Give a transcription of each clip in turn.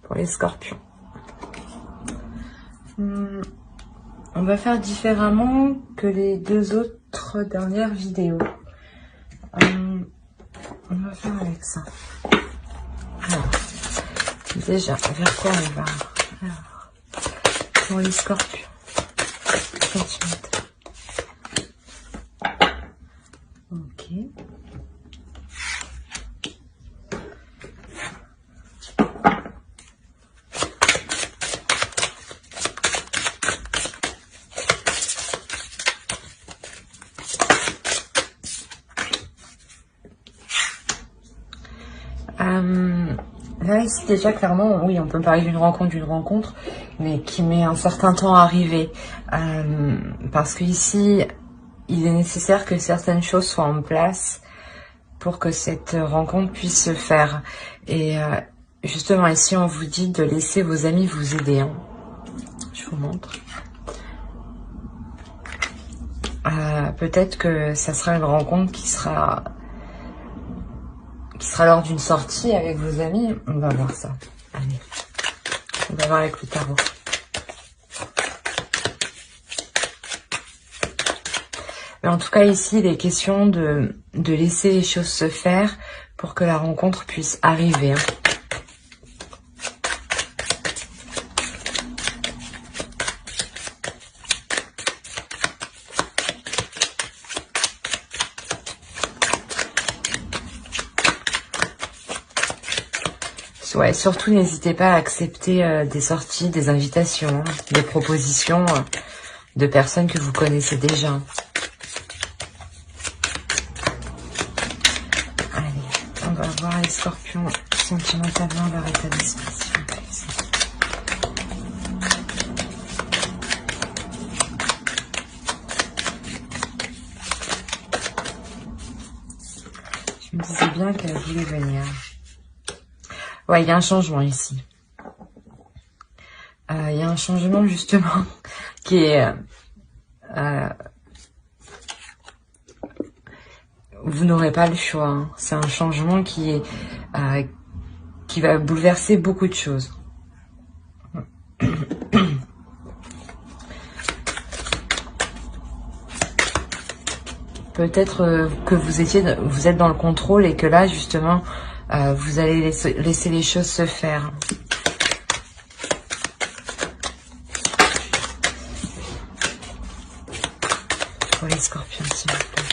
pour les scorpions. On va faire différemment que les deux autres dernières vidéos. On va faire avec ça. Alors, déjà, vers quoi on va? Alors, pour les scorpions. Centimètres. Ok. Là, ici, déjà, clairement, oui, on peut parler d'une rencontre, mais qui met un certain temps à arriver. Parce que ici, il est nécessaire que certaines choses soient en place pour que cette rencontre puisse se faire. Et justement, ici, on vous dit de laisser vos amis vous aider. Hein. Je vous montre. Peut-être que ça sera une rencontre qui sera lors d'une sortie avec vos amis. On va voir ça. Allez, on va voir avec le tarot. Mais en tout cas, ici, il est question de laisser les choses se faire pour que la rencontre puisse arriver. Hein. Ouais, surtout n'hésitez pas à accepter des sorties, des invitations, des propositions de personnes que vous connaissez déjà. Allez, on va voir les scorpions sentimentalement leur état d'esprit, s'il vous plaît. Je me disais bien qu'elle voulait venir. Ouais, il y a un changement ici. Il y a un changement justement qui est... vous n'aurez pas le choix. Hein. C'est un changement qui va bouleverser beaucoup de choses. Peut-être que vous êtes dans le contrôle et que là justement... vous allez laisser les choses se faire. Pour les scorpions, s'il vous plaît.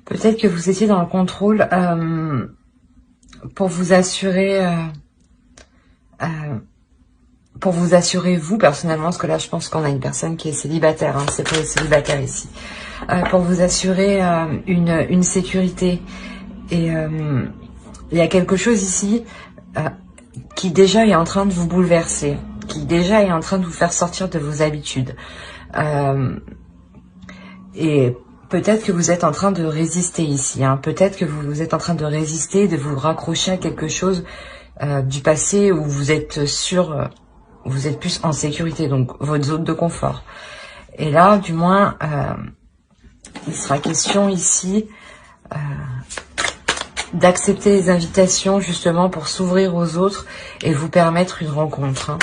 Peut-être que vous étiez dans le contrôle pour vous assurer vous personnellement, parce que là je pense qu'on a une personne qui est célibataire, hein, c'est pour les célibataires ici, pour vous assurer une sécurité. Et il y a quelque chose ici qui déjà est en train de vous bouleverser, qui déjà est en train de vous faire sortir de vos habitudes. Et peut-être que vous êtes en train de résister ici. Hein. Peut-être que vous êtes en train de résister, de vous raccrocher à quelque chose du passé où vous êtes sûr, vous êtes plus en sécurité, donc votre zone de confort. Et là, du moins, il sera question ici d'accepter les invitations justement pour s'ouvrir aux autres et vous permettre une rencontre. Hein.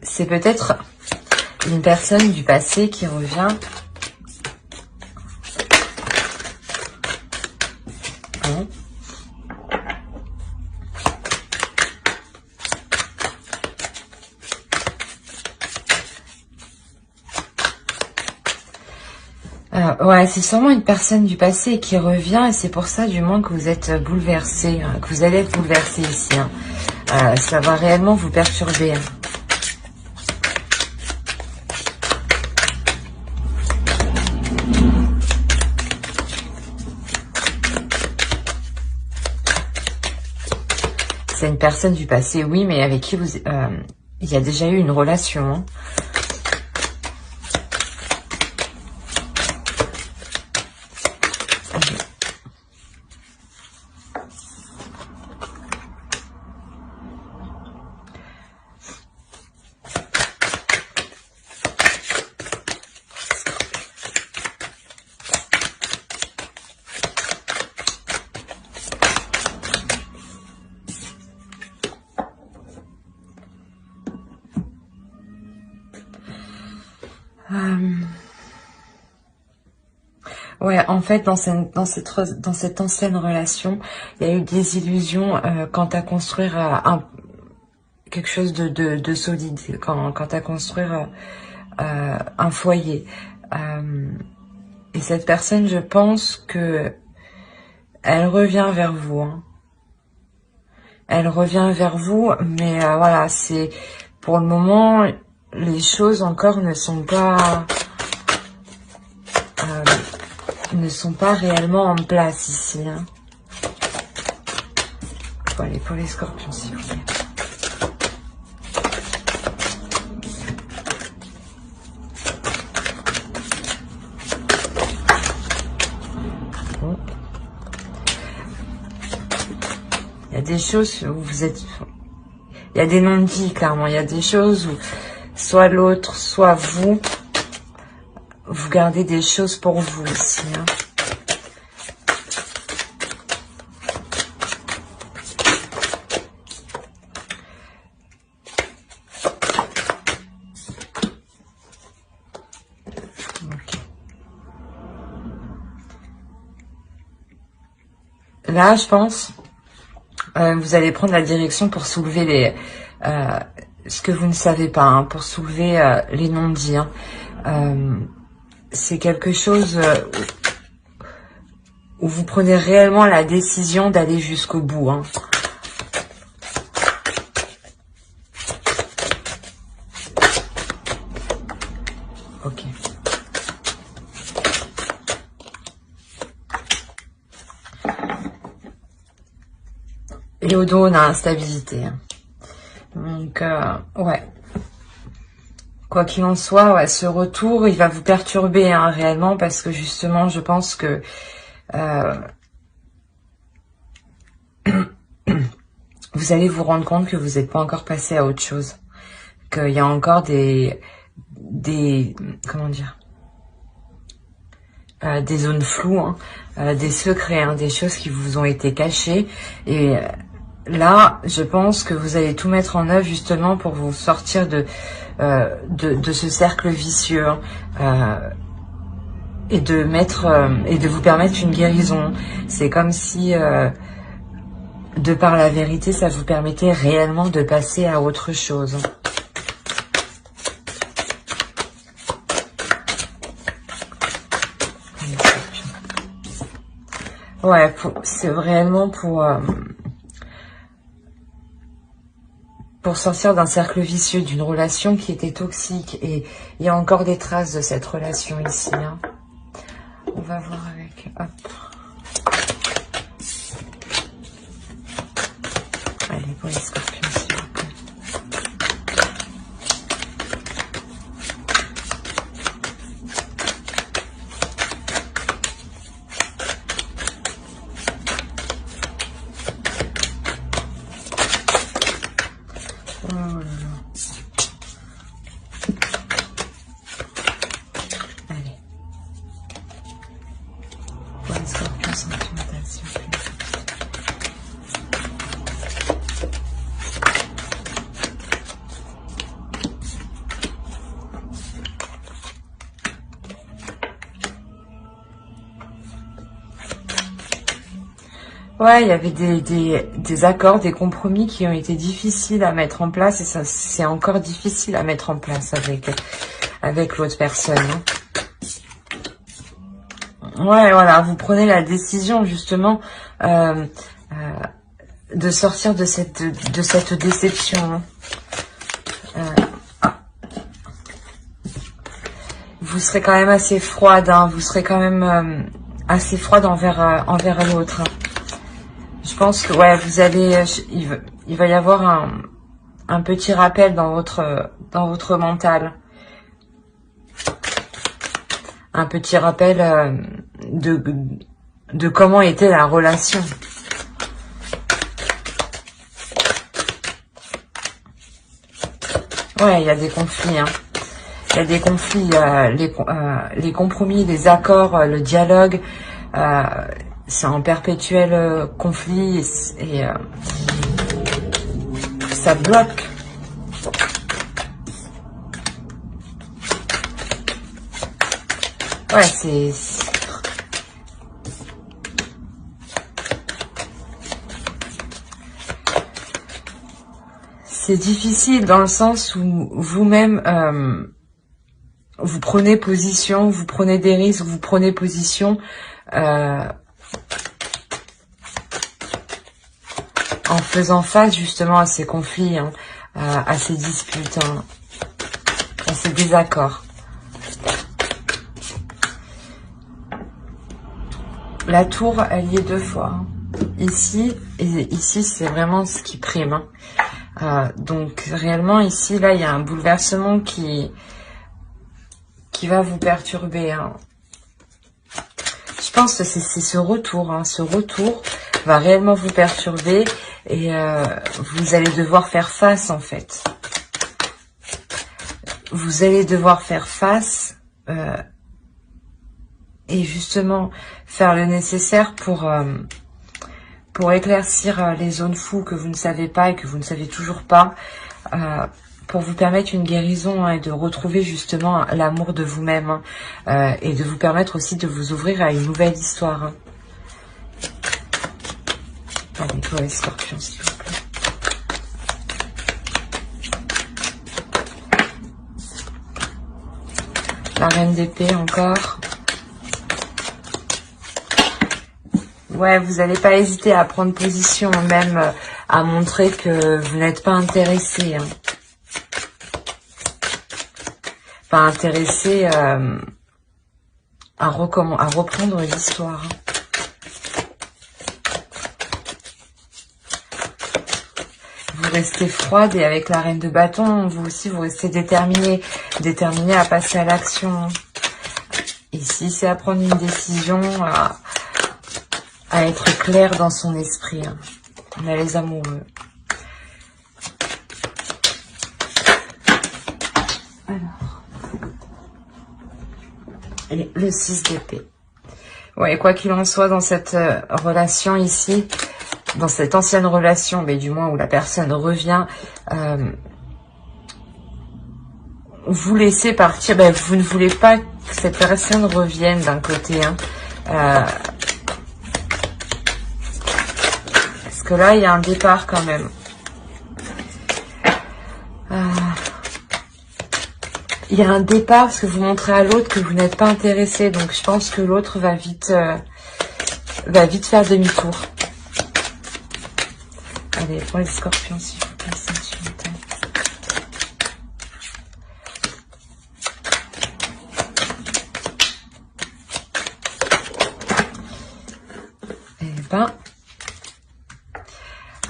C'est peut-être une personne du passé qui revient. Ouais, c'est sûrement une personne du passé qui revient et c'est pour ça du moins que vous êtes bouleversé, hein, que vous allez être bouleversé ici. Hein. Ça va réellement vous perturber. Hein. C'est une personne du passé, oui, mais avec qui vous, il y a déjà eu une relation. Hein. Ouais, en fait, dans cette ancienne relation, il y a eu des illusions quant à construire quelque chose de solide, quant à construire un foyer. Et cette personne, je pense que elle revient vers vous. Hein. Elle revient vers vous, mais voilà, c'est pour le moment, les choses encore ne sont pas réellement en place ici. Hein. Faut aller pour les scorpions, s'il vous plaît. Bon. Il y a des choses où vous êtes... Il y a des non-dits, clairement. Il y a des choses où soit l'autre, soit vous gardez des choses pour vous ici. Hein. Okay. Là, je pense, vous allez prendre la direction pour soulever ce que vous ne savez pas, hein, pour soulever les non-dits. Hein. C'est quelque chose où vous prenez réellement la décision d'aller jusqu'au bout. Hein. Ok. Et au dos, on a instabilité. Hein. Donc, ouais. Quoi qu'il en soit, ouais, ce retour, il va vous perturber hein, réellement parce que justement, je pense que vous allez vous rendre compte que vous n'êtes pas encore passé à autre chose. Qu'il y a encore des comment dire, des zones floues, hein, des secrets, hein, des choses qui vous ont été cachées. Et là, je pense que vous allez tout mettre en œuvre justement pour vous sortir de ce cercle vicieux et de vous permettre une guérison. C'est comme si, de par la vérité, ça vous permettait réellement de passer à autre chose. Ouais, c'est vraiment pour sortir d'un cercle vicieux, d'une relation qui était toxique. Et il y a encore des traces de cette relation ici. Hein. On va voir avec... Hop. Allez, pour les scorpions, s'il vous plaît. Oh là là. Allez. Pour les scorpions sentimentaux, s'il vous plaît. Ouais, il y avait des accords, des compromis qui ont été difficiles à mettre en place et ça c'est encore difficile à mettre en place avec l'autre personne. Hein. Ouais, voilà, vous prenez la décision justement de sortir de cette déception. Vous serez quand même assez froide, hein, vous serez quand même assez froide envers l'autre. Je pense que ouais, vous allez, il va y avoir un petit rappel dans votre mental, un petit rappel de comment était la relation. Ouais, il y a des conflits, hein. Il y a des conflits, les compromis, les accords, le dialogue, c'est en perpétuel conflit et ça bloque. Ouais, c'est difficile dans le sens où vous-même vous prenez position, vous prenez des risques, vous prenez position en faisant face justement à ces conflits, hein, à ces disputes, hein, à ces désaccords. La tour, elle y est 2 fois. Hein. Ici, et ici, c'est vraiment ce qui prime. Hein. Donc, réellement, ici, là, il y a un bouleversement qui va vous perturber. Hein. Je pense que c'est ce retour. Hein. Ce retour va réellement vous perturber et vous allez devoir faire face, en fait. Vous allez devoir faire face et justement faire le nécessaire pour éclaircir les zones floues que vous ne savez pas et que vous ne savez toujours pas, pour vous permettre une guérison, hein, et de retrouver justement l'amour de vous-même, hein, et de vous permettre aussi de vous ouvrir à une nouvelle histoire. Hein. Allez, toi les scorpions, s'il vous plaît. La reine d'épée encore. Ouais, vous n'allez pas hésiter à prendre position, même à montrer que vous n'êtes pas intéressé. Hein. Pas intéressé à reprendre l'histoire. Hein. Vous restez froide et avec la reine de bâton, vous aussi, vous restez déterminé à passer à l'action. Ici, c'est à prendre une décision, à être clair dans son esprit. Hein. On a les amoureux. Alors. Et le 6 d'épée. Ouais, quoi qu'il en soit, dans cette relation ici, dans cette ancienne relation, mais du moins où la personne revient, vous laissez partir, ben, vous ne voulez pas que cette personne revienne d'un côté. Hein. Parce que là, il y a un départ quand même. Il y a un départ parce que vous montrez à l'autre que vous n'êtes pas intéressé. Donc, je pense que l'autre va vite faire demi-tour. Allez, pour les scorpions, s'il vous plaît, sentimental. Eh ben,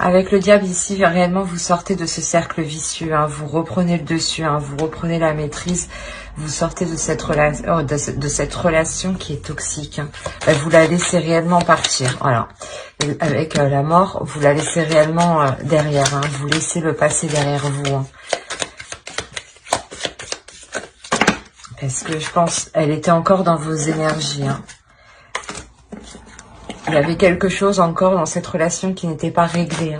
avec le diable ici, réellement, vous sortez de ce cercle vicieux. Hein, vous reprenez le dessus, hein, vous reprenez la maîtrise. Vous sortez de cette relation qui est toxique. Hein. Vous la laissez réellement partir. Voilà. Et avec la mort, vous la laissez réellement derrière. Hein. Vous laissez le passé derrière vous. Hein. Parce que je pense, elle était encore dans vos énergies. Hein. Il y avait quelque chose encore dans cette relation qui n'était pas réglé. Hein.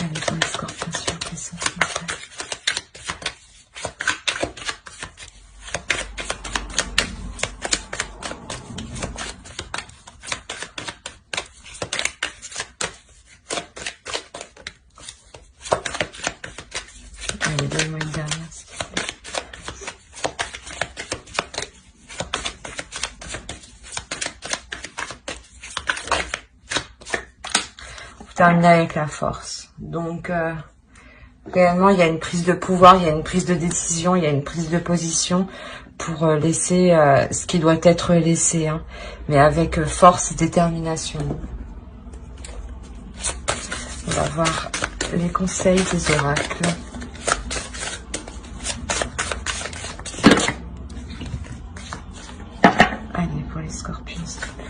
Allez, pour les scorpions, s'il vous plaît, sentimental. Allez, donne-moi une dernière. terminer avec la force. Donc, réellement, il y a une prise de pouvoir, il y a une prise de décision, il y a une prise de position pour laisser ce qui doit être laissé, hein, mais avec force et détermination. On va voir les conseils des oracles. Allez, pour les scorpions, s'il te plaît.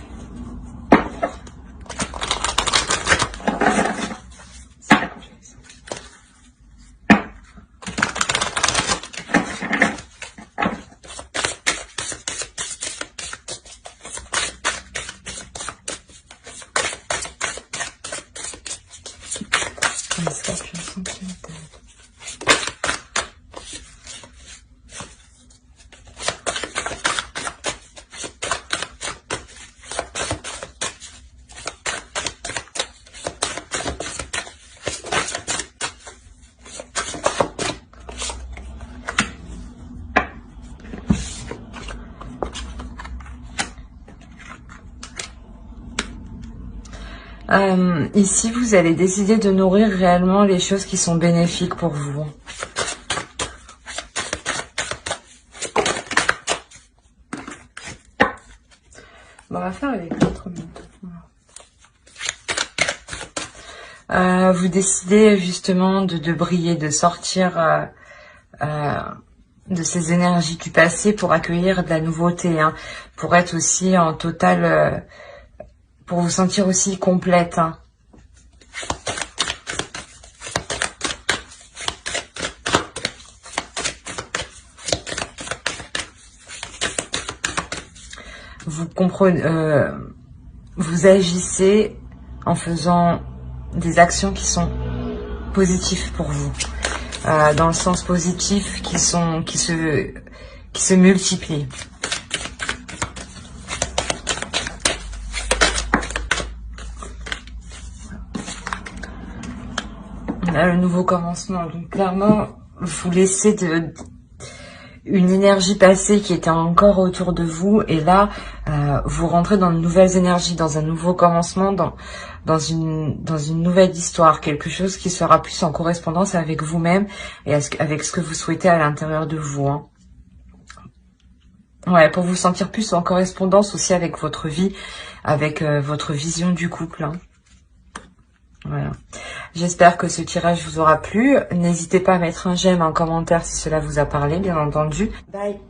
Les scorpions sentimentaux. Ici, vous allez décider de nourrir réellement les choses qui sont bénéfiques pour vous. Bon, on va faire avec l'autre maintenant. Vous décidez justement de briller, de sortir de ces énergies du passé pour accueillir de la nouveauté, hein, pour être aussi en total... pour vous sentir aussi complète, hein. Vous comprenez, vous agissez en faisant des actions qui sont positives pour vous, dans le sens positif, qui se multiplient. Là, le nouveau commencement. Donc clairement, vous laissez une énergie passée qui était encore autour de vous, et là, vous rentrez dans de nouvelles énergies, dans un nouveau commencement, dans une nouvelle histoire, quelque chose qui sera plus en correspondance avec vous-même et avec ce que vous souhaitez à l'intérieur de vous, hein. Ouais, pour vous sentir plus en correspondance aussi avec votre vie, avec votre vision du couple, hein. Voilà. J'espère que ce tirage vous aura plu. N'hésitez pas à mettre un j'aime, un commentaire si cela vous a parlé, bien entendu. Bye.